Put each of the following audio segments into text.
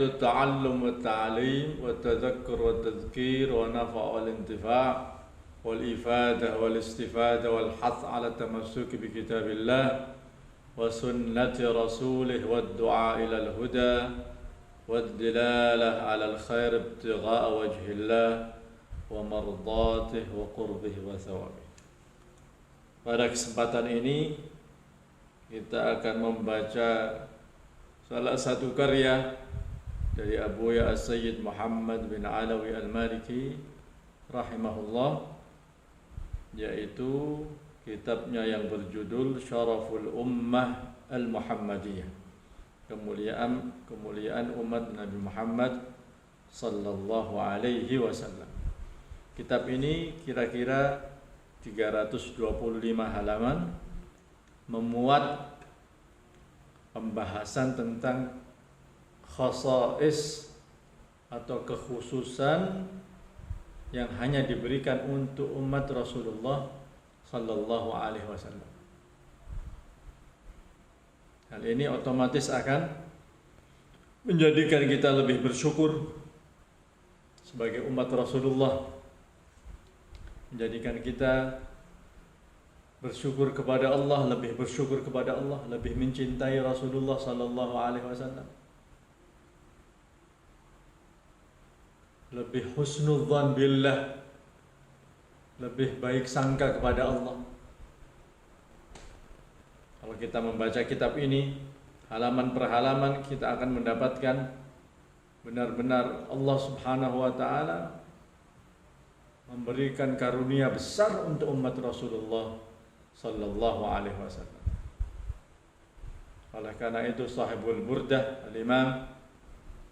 yaitu ta'allum wa ta'lim wa tadhakkur wa tadhkir wa nafa' wal intifa' wal ifadah wal istifadah wal hath ala tamassuk bi kitabillah wa sunnati rasulih wa du'a ila al huda wa dilalah ala al khair ibtigha'a wajhillah wa mardatih wa qurbih wa thawabih. Pada kesempatan ini kita akan membaca salah satu karya dari Abuya As-Sayyid Muhammad bin Alawi Al-Maliki rahimahullah, yaitu kitabnya yang berjudul Syaraful Ummah Al-Muhammadiyah, kemuliaan umat Nabi Muhammad sallallahu alaihi wasallam. Kitab ini kira-kira 325 halaman, memuat pembahasan tentang khasais atau kekhususan yang hanya diberikan untuk umat Rasulullah sallallahu alaihi wasallam. Hal ini otomatis akan menjadikan kita lebih bersyukur sebagai umat Rasulullah, menjadikan kita bersyukur kepada Allah, lebih bersyukur kepada Allah, lebih mencintai Rasulullah sallallahu alaihi wasallam, lebih husnudzan billah, lebih baik sangka kepada Allah. Kalau kita membaca kitab ini halaman per halaman, kita akan mendapatkan benar-benar Allah Subhanahu wa taala memberikan karunia besar untuk umat Rasulullah sallallahu alaihi wasallam. Oleh karena itu sahibul burdah Al-Imam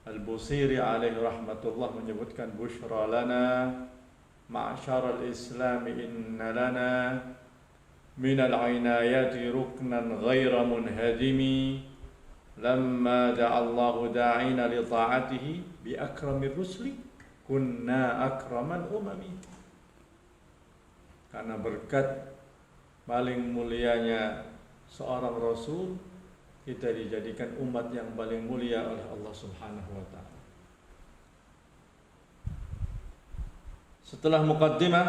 Al-Busiri alaihi rahmatullah menyebutkan, busyra lana ma'syaral islam inna lana minal inayati ruknan ghaira munhadimi lamma da'allahu da'ina li ta'atihi bi akramir rusli kunna akraman umami. Karena berkat paling mulianya seorang Rasul, kita dijadikan umat yang paling mulia oleh Allah Subhanahu wa ta'ala. Setelah muqaddimah,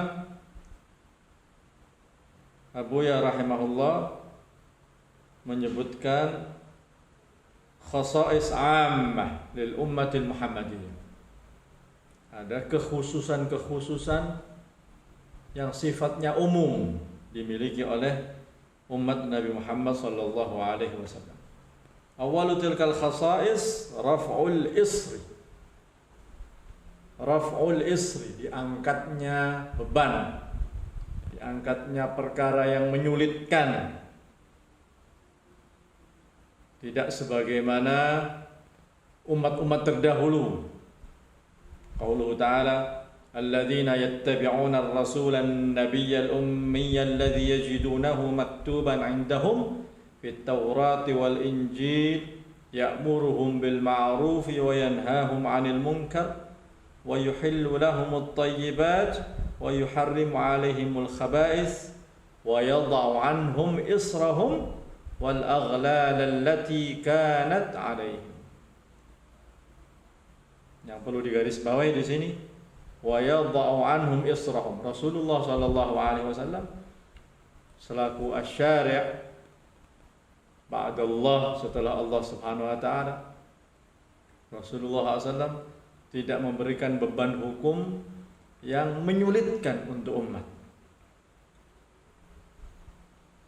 Abuya rahimahullah menyebutkan khasais ammah lil ummatil muhammadiyah. Ada kekhususan-kekhususan yang sifatnya umum dimiliki oleh umat Nabi Muhammad sallallahu alaihi wasallam. Awalu tilkal khasais raf'ul isri. Raf'ul isri, diangkatnya beban, diangkatnya perkara yang menyulitkan. Tidak sebagaimana umat-umat terdahulu. Qauluhu ta'ala الذين يتبعون الرسول النبي الأمي الذي يجدونه مكتوبا عندهم في التوراة والإنجيل يأمرهم بالمعروف وينهاهم عن المنكر ويحل لهم الطيبات ويحرم عليهم الخبائث ويضع عنهم إصرهم والأغلال التي كانت عليهم. Yang perlu digarisbawahi di sini, wa yadha'u anhum israhum. Rasulullah sallallahu alaihi wasallam selaku asy-syari' ba'dallah, setelah Allah Subhanahu wa taala, Rasulullah SAW tidak memberikan beban hukum yang menyulitkan untuk umat.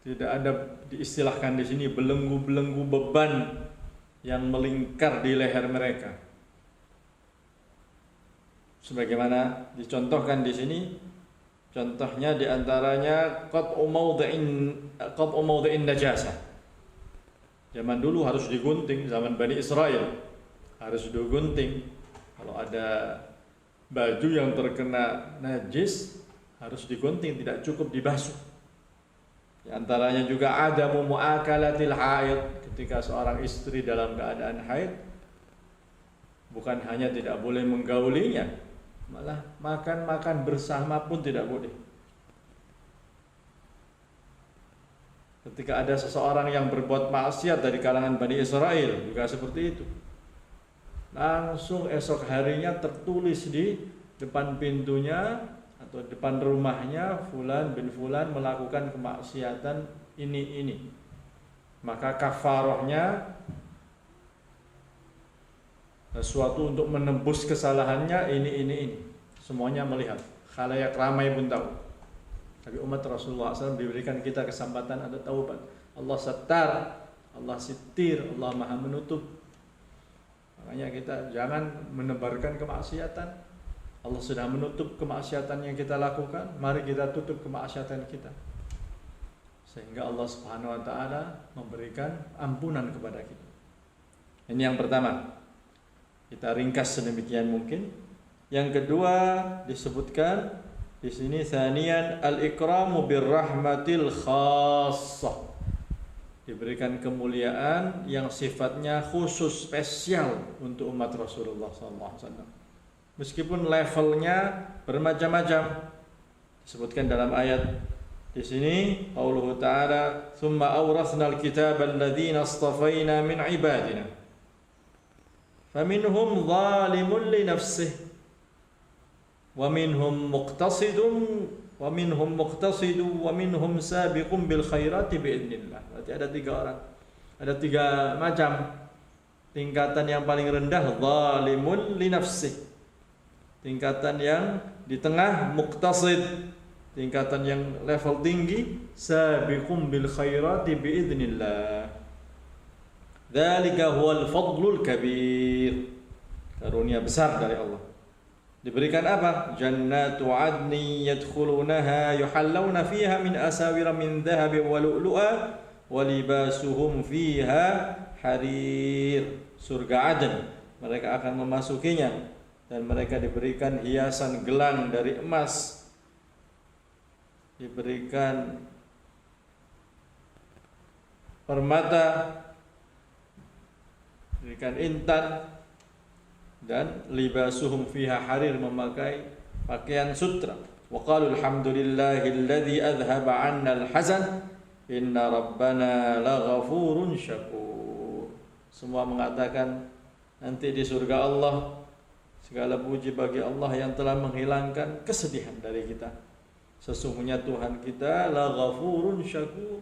Tidak ada diistilahkan di sini belenggu-belenggu beban yang melingkar di leher mereka. Sebagaimana dicontohkan di sini, contohnya diantaranya qat'u mawdhi'in najasah. Zaman dulu harus digunting, zaman Bani Israel harus digunting. Kalau ada baju yang terkena najis harus digunting, tidak cukup dibasuh. Di antaranya juga adamu mu'akalatil haid, ketika seorang istri dalam keadaan haid bukan hanya tidak boleh menggaulinya, malah makan bersama pun tidak boleh. Ketika ada seseorang yang berbuat maksiat dari kalangan Bani Israel juga seperti itu, langsung esok harinya tertulis di depan pintunya atau depan rumahnya, fulan bin fulan melakukan kemaksiatan ini. Maka kafarahnya sesuatu untuk menembus kesalahannya ini. Semuanya melihat, khalayak ramai pun tahu. Tapi umat Rasulullah SAW diberikan kita kesempatan ada taubat. Allah setar, Allah sitir, Allah maha menutup. Makanya kita jangan menebarkan kemaksiatan. Allah sudah menutup kemaksiatan yang kita lakukan, mari kita tutup kemaksiatan kita. Sehingga Allah Subhanahu wa taala memberikan ampunan kepada kita. Ini yang pertama. Kita ringkas sedemikian mungkin. Yang kedua disebutkan di sini tsaniyan al-ikramu birrahmatil khassah. Diberikan kemuliaan yang sifatnya khusus, spesial untuk umat Rasulullah SAW. Meskipun levelnya bermacam-macam. Disebutkan dalam ayat di sini Allah Ta'ala, "Tsumma awrasnal kitabal ladzina astafaina min ibadina. Faminhum zalimun li nafsihi wa minhum muqtasidun wa minhum sabiqun bil khairati biidznillah." Berarti ada 3 orang. Ada 3 macam. Tingkatan yang paling rendah zalimun li nafsihi. Tingkatan yang di tengah muqtasid. Tingkatan yang level tinggi sabiqun bil khairati biidznillah. Dzalika huwal fadlul kabir. Karunia besar dari Allah. Diberikan apa? Jannatu adni yadkhulunaha yuhallawna fiha min asawira min dhahabi wa lu'lu'a wa libasuhum fiha harir. Surga Aden. Mereka akan memasukinya dan mereka diberikan hiasan gelang dari emas. Diberikan permata, diberikan intan, dan libasuhum fiha harir, memakai pakaian sutra. Wa qalu alhamdulillahilladzi adhhaba 'anna al-hazan inna rabbana laghafurun syakur. Semua mengatakan nanti di surga Allah segala puji bagi Allah yang telah menghilangkan kesedihan dari kita. Sesungguhnya Tuhan kita laghafurun syakur,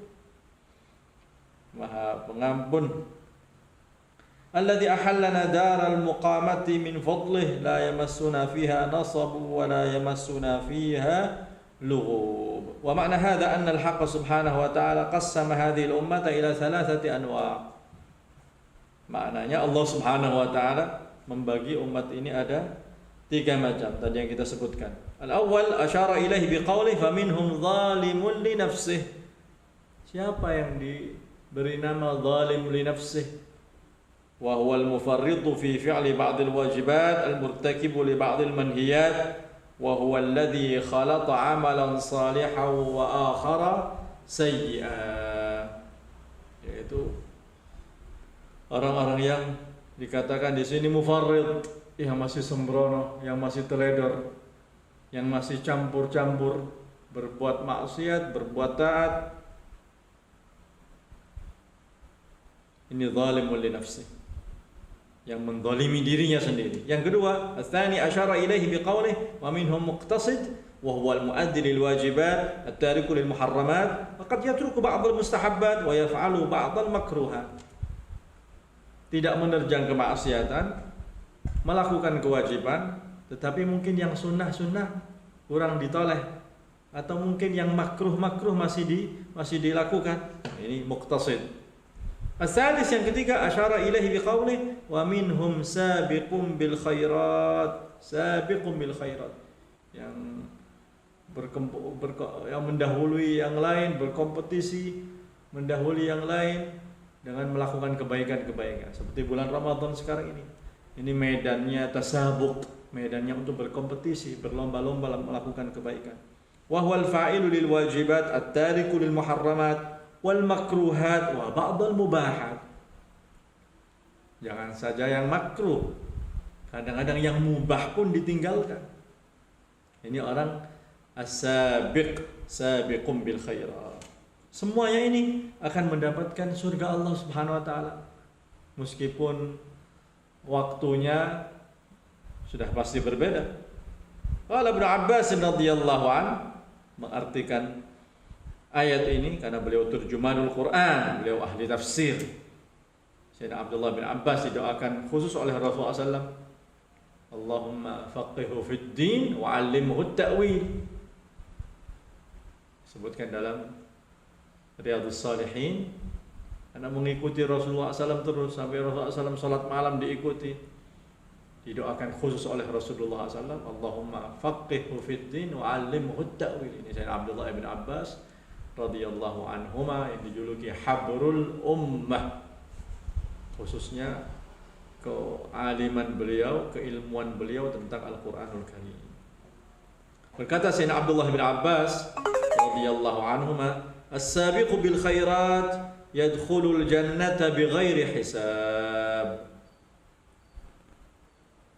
Maha Pengampun. Alladzi ahallana daral muqamati min fadlih la yamassuna fiha nasab wa la yamassuna fiha lughub. Wa ma'na hadha anna al-haqq subhanahu wa ta'ala qassama hadhihi al-ummata ila 3 anwa'. Maknanya Allah Subhanahu wa taala membagi umat ini ada 3 macam tadi yang kita sebutkan. Al-awwal asyara ilaihi biqaulih faminhum zalimun li nafsihi. Siapa yang diberi nama zalim li nafsihi? Wa huwa al-mufarritu fi fi'li ba'd al-wajibat al-murtakibu li ba'd al-manhiyat wa huwa alladhi khalata 'amalan salihan wa akhara sayyi'an. Yaitu orang-orang yang dikatakan di sini mufarrid, yang masih sembrono, yang masih teledor, yang masih campur-campur, berbuat maksiat, berbuat taat. Ini zalimul li nafsi, yang menzalimi dirinya sendiri. Yang kedua, ats-tsani asyara ilaihi biqaulih wa minhum muqtasid wa huwa al-mu'addi lil wajibat at-tariku lil muharramat wa qad yatruku ba'd al-mustahabbat wa yaf'alu ba'd al-makruhat. Tidak menerjang kemaksiatan, melakukan kewajiban, tetapi mungkin yang sunnah-sunnah kurang ditoleh, atau mungkin yang makruh-makruh masih dilakukan. Ini muqtasid. As-salis, yang ketiga, asyara ilaihi biqaulih wa minhum sabiqun bil khairat. Sabiqun bil khairat, yang yang mendahului yang lain, berkompetisi mendahului yang lain dengan melakukan kebaikan-kebaikan. Seperti bulan Ramadan sekarang ini. Ini medannya tasabuk, medannya untuk berkompetisi, berlomba-lomba melakukan kebaikan. Wa huwal fa'ilu lil wajibat at-tariku lil muharramat wal makruhat wa ba'dal mubahat. Jangan saja yang makruh, kadang-kadang yang mubah pun ditinggalkan. Ini orang as-sabiq, sabiqum bil khairat. Semuanya ini akan mendapatkan surga Allah Subhanahu wa taala. Meskipun waktunya sudah pasti berbeda. Qala Ibnu Abbas radhiyallahu an mengartikan ayat ini karena beliau terjemahanul Quran, beliau ahli tafsir. Sayyidina Abdullah bin Abbas didoakan khusus oleh Rasulullah SAW, Allahumma faqihhu fid din wa 'allimhu at-ta'wil. Sebutkan dalam Riyadhus Shalihin, karena mengikuti Rasulullah SAW terus sampai Rasulullah SAW salat malam diikuti. Didoakan khusus oleh Rasulullah SAW, Allahumma faqihhu fid din wa 'allimhu at-ta'wil. Ini Sayyidina Abdullah bin Abbas radhiyallahu anhuma yang dijuluki habrul ummah, khususnya kealiman beliau, keilmuan beliau tentang Al-Qur'anul Karim. Berkata Sayyidina Abdullah bin Abbas radhiyallahu anhuma, as-sabiqu bil khairat yadkhulul jannata bighairi hisab.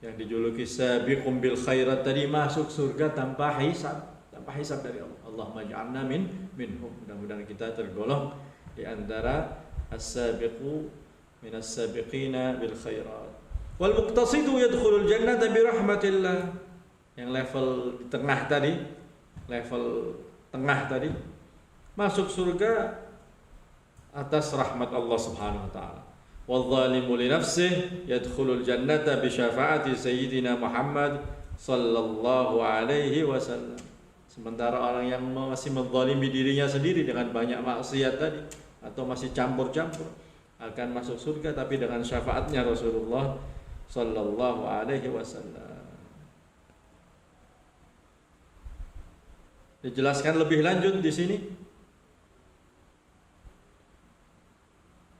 Yang dijuluki sabiqum bil khairat tadi masuk surga tanpa hisab dari Allah. Allahumma ja'alna minhum. Mudah-mudahan kita tergolong di antara as-sabiqu minas sabiqina bil khairat. Wal muqtasidu yadkhulul jannata bi rahmatillah. Yang level tengah tadi masuk surga atas rahmat Allah Subhanahu wa taala. وَالظَّالِمُ لِنَفْسِهِ يَدْخُلُ الْجَنَّةَ بِشَفَاعَةِ سَيِّدِنَا مُحَمَّدٍ sallallahu alaihi wasallam. Sementara orang yang masih menzalimi dirinya sendiri dengan banyak maksiat tadi atau masih campur-campur akan masuk surga tapi dengan syafaatnya Rasulullah sallallahu alaihi wasallam. Dijelaskan lebih lanjut di sini.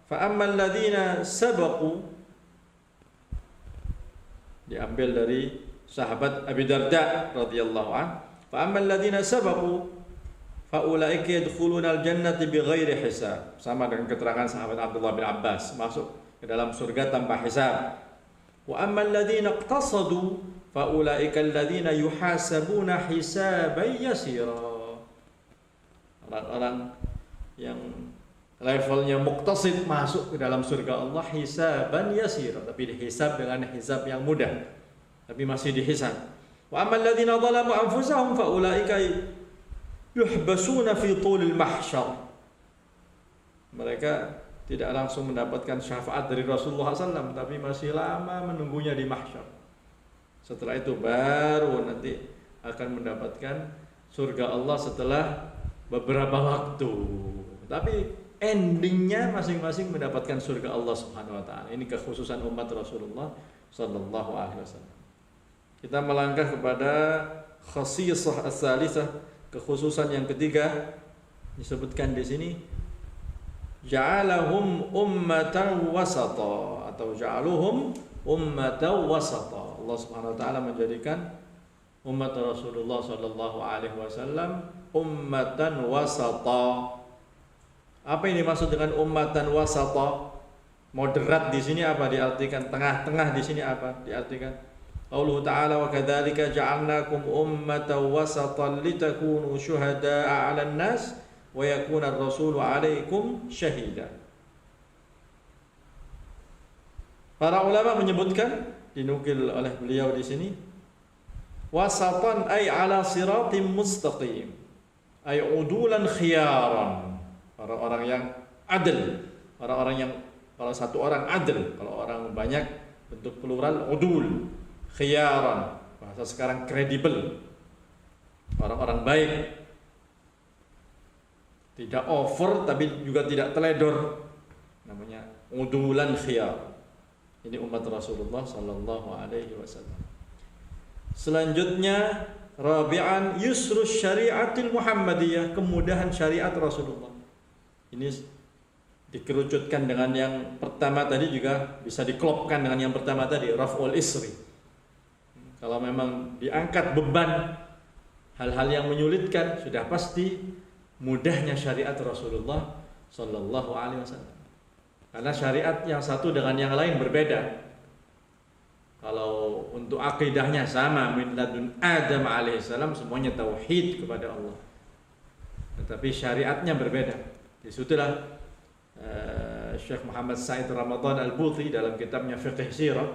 Fa ammal ladzina sabaqu, diambil dari sahabat Abi Darda radhiyallahu an. Fa ammal ladzina sabaqu fa ulaika yadkhuluna al-jannata bighairi hisab. Sama dengan keterangan sahabat Abdullah bin Abbas, masuk ke dalam surga tanpa hisab. Wa ammal ladzina iqtasadu fa ulaika alladzina yuhasabuna hisaban yasira. Orang-orang yang levelnya muqtasid masuk ke dalam surga Allah hisaban yasira, tapi dihisab dengan hisab yang mudah, tapi masih dihisab. Wa ammal ladzina zalamu anfusahum fa ulaika yuhbasuna fi tulil mahsyar. Mereka tidak langsung mendapatkan syafaat dari Rasulullah SAW, tapi masih lama menunggunya di mahsyar. Setelah itu baru nanti akan mendapatkan surga Allah setelah beberapa waktu. Tapi endingnya masing-masing mendapatkan surga Allah Subhanahu wa taala. Ini kekhususan umat Rasulullah sallallahu alaihi wasallam. Kita melangkah kepada khasisah as-salisah, kekhususan yang ketiga disebutkan di sini, ja'alahum ummatan wasata atau ja'aluhum ummatan wasata. Allah Subhanahu wa taala menjadikan umat Rasulullah sallallahu alaihi wasallam ummatan wasata. Apa yang dimaksud dengan ummatan wasata? Moderat di sini apa diartikan? Tengah-tengah di sini apa diartikan? Allah Ta'ala wa kadzalika ja'alnakum ummatan wasatan litakunu syuhada'a 'alan nas wa yakuna ar-rasulu 'alaikum syahida. Para ulama menyebutkan, dinukil oleh beliau di sini, wasatan ay 'ala siratim mustaqim, ay udulan khiyaran. Orang-orang yang adil, orang-orang yang kalau satu orang adil, kalau orang banyak bentuk plural udul, khiyaran, bahasa sekarang kredibel, orang-orang baik, tidak over tapi juga tidak teledor, namanya udulan khiyar. Ini umat Rasulullah sallallahu alaihi wasallam. Selanjutnya rabi'an yusrus syariatil muhammadiyah, kemudahan syariat Rasulullah. Ini dikerucutkan dengan yang pertama tadi, juga bisa diklopkan dengan yang pertama tadi, raf'ul isri. Kalau memang diangkat beban hal-hal yang menyulitkan, sudah pasti mudahnya syariat Rasulullah sallallahu alaihi wasallam. Karena syariat yang satu dengan yang lain berbeda. Kalau untuk akidahnya sama, min ladun Adam alaihissalam semuanya tauhid kepada Allah. Tetapi syariatnya berbeda. Disitulah Syekh Muhammad Said Ramadan Al-Buti dalam kitabnya Fiqh Sirah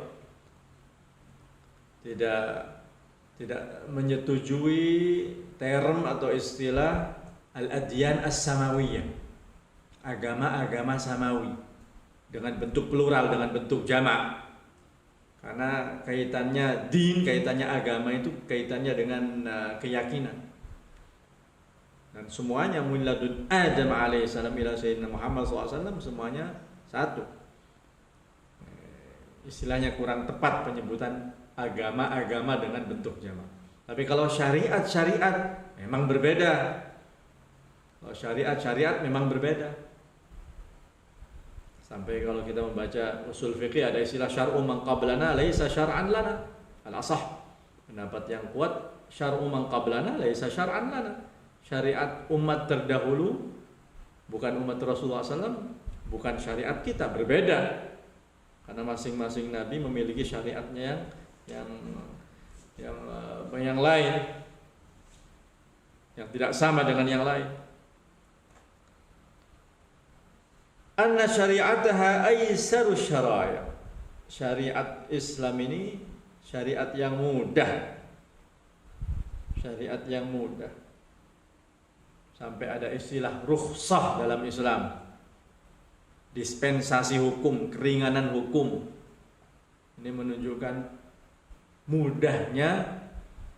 tidak menyetujui term atau istilah al-adyan as-samawiyah, agama-agama samawi, dengan bentuk plural, dengan bentuk jamak. Karena kaitannya din, kaitannya agama itu kaitannya dengan keyakinan. Dan semuanya muladun Adam alaihissalam ila sayyidina Muhammad SAW semuanya satu. Istilahnya kurang tepat penyebutan agama-agama dengan bentuk jamak. Tapi kalau syariat memang berbeda. Kalau syariat memang berbeda. Sampai kalau kita membaca usul fikih ada istilah syar'u man qablana laisa syar'an lana. Al-asah. Pendapat yang kuat, syar'u man qablana laisa syar'an lana. Syariat umat terdahulu bukan umat Rasulullah SAW, bukan syariat kita, berbeda. Karena masing-masing nabi memiliki syariatnya yang lain, yang tidak sama dengan yang lain. Anna syari'ataha aisaru syara'i'. Syariat Islam ini syariat yang mudah. Syariat yang mudah. Sampai ada istilah rukhsah dalam Islam. Dispensasi hukum, keringanan hukum. Ini menunjukkan mudahnya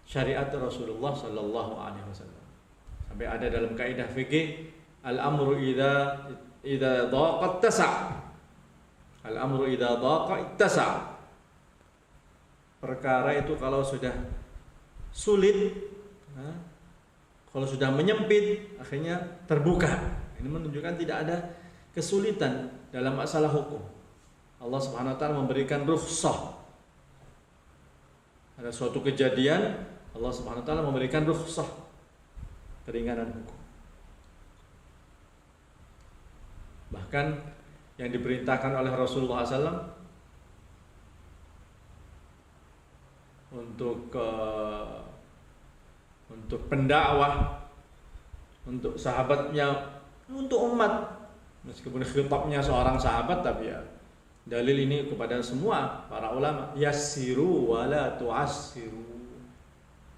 syariat Rasulullah sallallahu alaihi wasallam. Sampai ada dalam kaidah fikih, al-amru idza dhaqa ittasa'. Al-amru idza dhaqa ittasa'. Perkara itu kalau sudah sulit, kalau sudah menyempit, akhirnya terbuka. Ini menunjukkan tidak ada kesulitan dalam masalah hukum. Allah Subhanahu wa taala memberikan rukhsah. Ada suatu kejadian, Allah Subhanahu wa taala memberikan rukhsah, keringanan hukum. Bahkan yang diperintahkan oleh Rasulullah SAW untuk pendakwah, untuk sahabatnya, untuk umat. Meskipun khitabnya seorang sahabat, tapi ya dalil ini kepada semua para ulama. Yassiru wa la tu'assiru.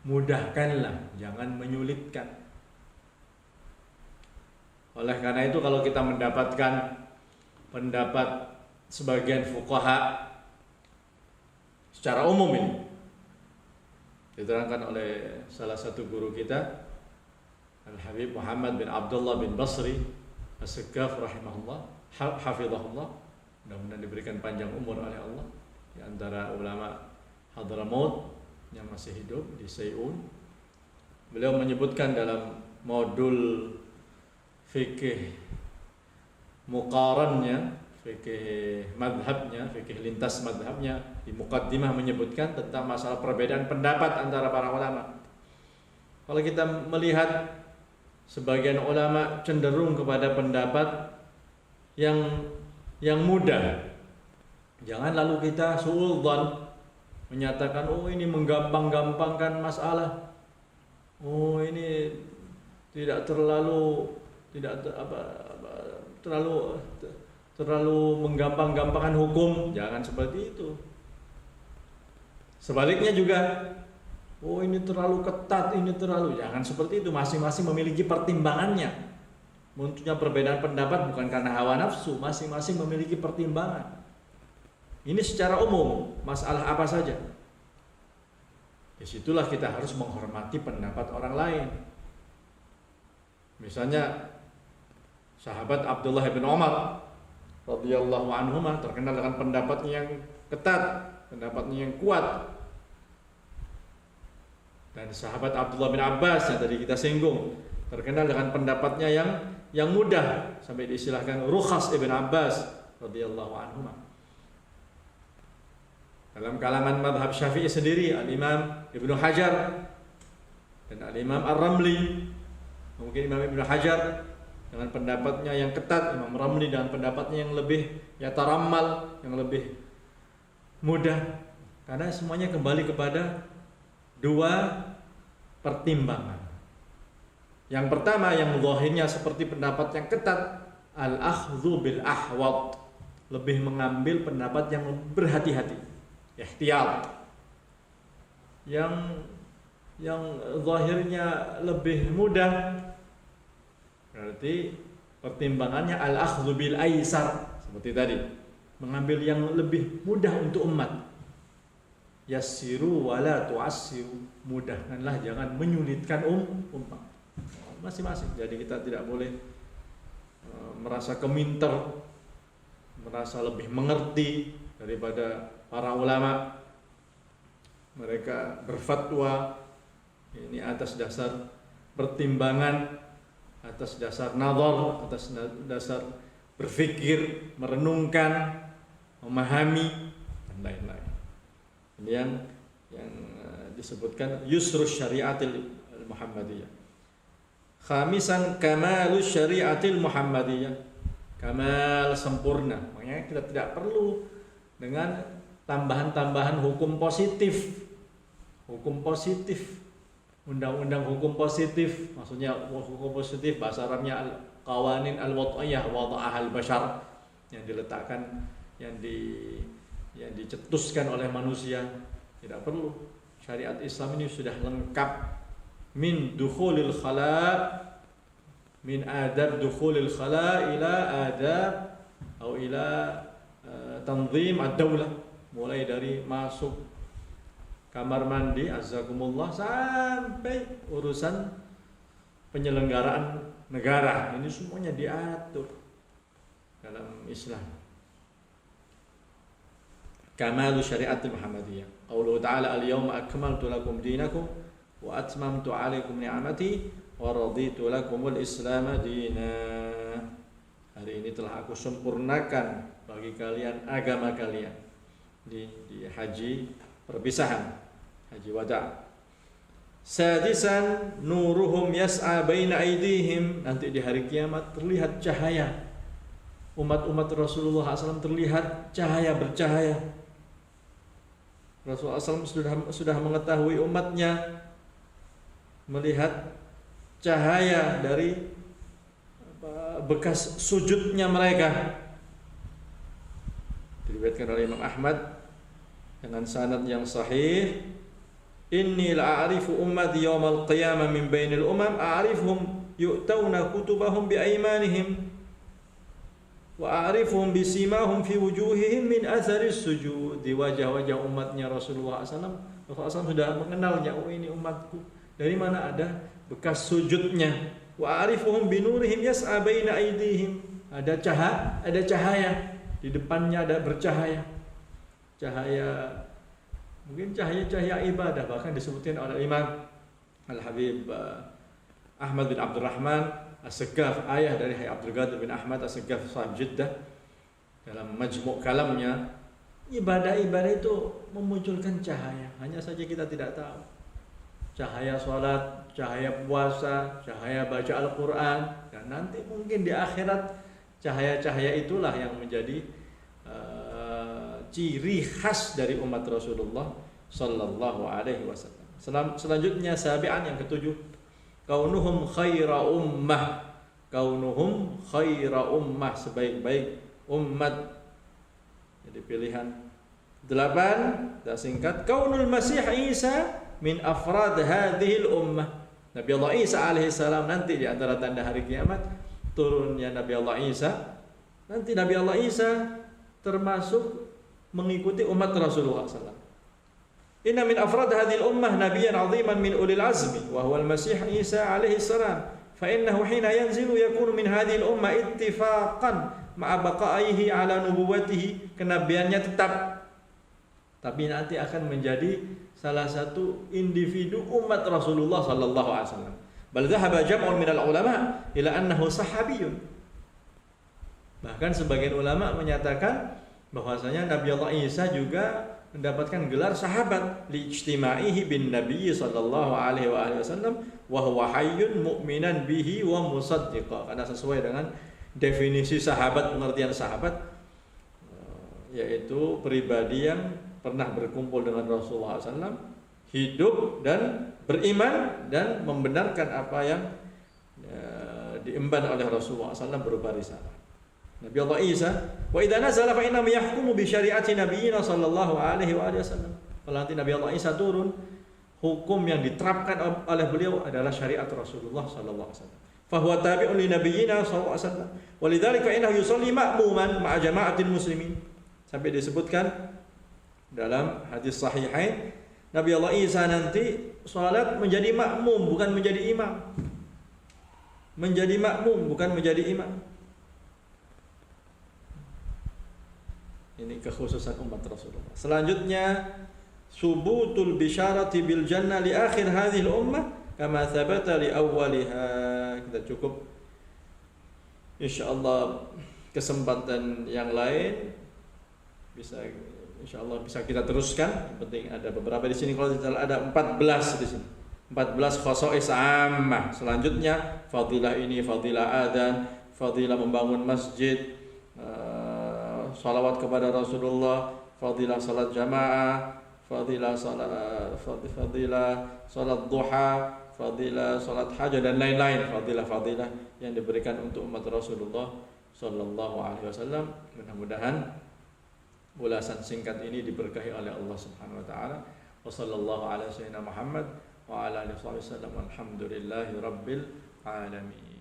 Mudahkanlah, jangan menyulitkan. Oleh karena itu kalau kita mendapatkan pendapat sebagian fuqaha secara umum ini diterangkan oleh salah satu guru kita, Al-Habib Muhammad bin Abdullah bin Basri As-Saqqaf rahimahullah, hafizahullah, mudah-mudahan diberikan panjang umur oleh Allah, di antara ulama Hadramaut yang masih hidup di Sayun. Beliau menyebutkan dalam modul fikih muqarannya, fikih madhabnya, fikih lintas madhabnya, di muqaddimah menyebutkan tentang masalah perbedaan pendapat antara para ulama. Kalau kita melihat sebagian ulama cenderung kepada pendapat yang mudah, jangan lalu kita suudzon menyatakan oh ini menggampang-gampangkan masalah, oh ini tidak terlalu menggampang-gampangkan hukum. Jangan seperti itu. Sebaliknya juga, oh ini terlalu ketat, ini terlalu, jangan seperti itu. Masing-masing memiliki pertimbangannya. Munculnya perbedaan pendapat bukan karena hawa nafsu, masing-masing memiliki pertimbangan. Ini secara umum, masalah apa saja. Disitulah kita harus menghormati pendapat orang lain. Misalnya sahabat Abdullah bin Umar radhiyallahu anhuma terkenal dengan pendapatnya yang ketat, pendapatnya yang kuat. Dan sahabat Abdullah bin Abbas yang tadi kita singgung terkenal dengan pendapatnya yang mudah, sampai diistilahkan Rukhas ibn Abbas radhiyallahu anhuma. Dalam kalangan madhab Syafi'i sendiri, Al-Imam Ibnu Hajar dan Al-Imam Ar-Ramli, mungkin Imam Ibnu Hajar dengan pendapatnya yang ketat, Imam Ramli dengan pendapatnya yang lebih yatarammal, yang lebih mudah. Karena semuanya kembali kepada dua pertimbangan. Yang pertama yang zahirnya seperti pendapat yang ketat, al-akhdhu bil ahwat, lebih mengambil pendapat yang berhati-hati, ihtiyat. yang zahirnya lebih mudah, berarti pertimbangannya al-akhdhu bil aisar, seperti tadi, mengambil yang lebih mudah untuk umat. Yassiru wala tu'assiru, mudahkanlah jangan menyulitkan umat masing-masing. Jadi kita tidak boleh merasa keminter, merasa lebih mengerti daripada para ulama. Mereka berfatwa ini atas dasar pertimbangan, atas dasar nazar, atas dasar berpikir, merenungkan, memahami, dan lain-lain. Ini yang disebutkan yusrus syariatil Muhammadiyah. Khamisan kamalus syariatil Muhammadiyah. Kamal sempurna. Makanya kita tidak perlu dengan tambahan-tambahan hukum positif. Hukum positif. Undang-undang hukum positif. Maksudnya hukum positif bahasa Arabnya qawanin al-wad'iyah wada'ah al-bashar, yang diletakkan, yang dicetuskan oleh manusia. Tidak perlu. Syariat Islam ini sudah lengkap, min dukhulil khala, min adab dukhulil khala ila adab atau ila tanzim ad-daulah, mulai dari masuk kamar mandi azzakumullah sampai urusan penyelenggaraan negara, ini semuanya diatur dalam Islam. Kamalu syariatil Muhammadiyah. Qauluhu ta'ala al-yawma akmaltu lakum dinakum wa atmamtu 'alaikum ni'mati wa raditu lakumul Islam dinan. Hari ini telah aku sempurnakan bagi kalian agama kalian. Di haji perpisahan, haji wada'. Sadisan nuruhum yas'a baina aydihim. Nanti di hari kiamat terlihat cahaya. Umat-umat Rasulullah SAW terlihat cahaya bercahaya. Rasulullah SAW sudah mengetahui umatnya melihat cahaya dari bekas sujudnya mereka. Diriwayatkan oleh Imam Ahmad dengan sanad yang sahih, inni la'arifu ummati yawmal qiyamah min bainil umam a'rifuhum yu'tawna kutubahum bi'aymanihim wa a'rifuhum bisimahum fi wujuhihim min atharis sujud. Di wajah-wajah umatnya Rasulullah SAW, Rasulullah SAW sudah mengenalnya. Oh, ini umatku, dari mana ada bekas sujudnya. Wa a'rifuhum binurihim yas'a baina aydihim. Ada cahaya di depannya, ada bercahaya. Cahaya, mungkin cahaya ibadah, bahkan disebutkan oleh Imam Al-Habib Ahmad bin Abdurrahman As-Saggaf, ayah dari Abdul Qadir bin Ahmad As-Saggaf sahib Jeddah, dalam majmu' kalamnya, ibadah-ibadah itu memunculkan cahaya. Hanya saja kita tidak tahu. Cahaya sholat, cahaya puasa, cahaya baca Al-Quran, dan nanti mungkin di akhirat cahaya-cahaya itulah yang menjadi ciri khas dari umat Rasulullah Sallallahu Alaihi Wasallam. Selanjutnya sabi'an, yang ketujuh, kaunuhum khaira ummah. Kaunuhum khaira ummah, sebaik-baik umat. Jadi pilihan 8, kita singkat, kaunul Masih Isa min afrad hadhil ummah. Nabi Allah Isa alaihissalam nanti di antara tanda hari kiamat turunnya Nabi Allah Isa. Nanti Nabi Allah Isa termasuk mengikuti umat Rasulullah SAW. Inna min afrad hadhil ummah nabiyyan 'aziman min ulil azmi wa huwa al-Masih Isa alaihi salam. Fa innahu hina yanzilu yakunu min hadhil ummah ittifaqan ma'a baqaihi 'ala nubuwwatihi. Kenabiannya tetap, tapi nanti akan menjadi salah satu individu umat Rasulullah sallallahu alaihi wasallam. Bal dhahaba jam'un minal ulama ila annahu sahabiyyun. Bahkan sebagian ulama menyatakan bahwasanya Nabi Allah Isa juga mendapatkan gelar sahabat li ijtima'ihi bin Nabi sallallahu alaihi wasallam wa huwa hayyun mu'minan bihi wa musaddiqa. Karena sesuai dengan definisi sahabat, pengertian sahabat, yaitu pribadi yang pernah berkumpul dengan Rasulullah SAW, hidup dan beriman dan membenarkan apa yang diemban oleh Rasulullah SAW berupa risalah. Nabi Allah Isa, wa idza nazala fa innahu yahkumu bi syariati nabiyyina sallallahu alaihi wasallam. Kalau nanti Nabi Allah Isa turun, hukum yang diterapkan oleh beliau adalah syariat Rasulullah sallallahu alaihi wasallam. Fahuwa tabi'un li nabiyyina sallallahu alaihi wasallam. Walidzalika innahu yusalli ma'muman ma'a jama'atil muslimin. Sampai disebutkan dalam hadis sahihain, Nabi Allah Isa nanti salat menjadi makmum bukan menjadi imam. Menjadi makmum bukan menjadi imam. Ini kekhususan umat Rasulullah. Selanjutnya subutul bisyarati bil jannah li akhir hadhihi ummah kama thabata li awwaliha. Kita cukup insyaallah kesempatan yang lain bisa insyaallah bisa kita teruskan. Yang penting ada beberapa di sini, kalau tidak ada 14 di sini. 14 khosais ammah. Selanjutnya fadilah ini, fadilah adzan, fadilah membangun masjid, salawat kepada Rasulullah, fadilah salat jamaah, fadilah salat duha, fadilah salat hajat dan lain-lain, fadilah yang diberikan untuk umat Rasulullah sallallahu alaihi wasallam. Mudah-mudahan ulasan singkat ini diberkahi oleh Allah Subhanahu wa taala. Wa sallallahu ala sayyidina Muhammad wa ala alihi wasallam. Walhamdulillahi rabbil alamin.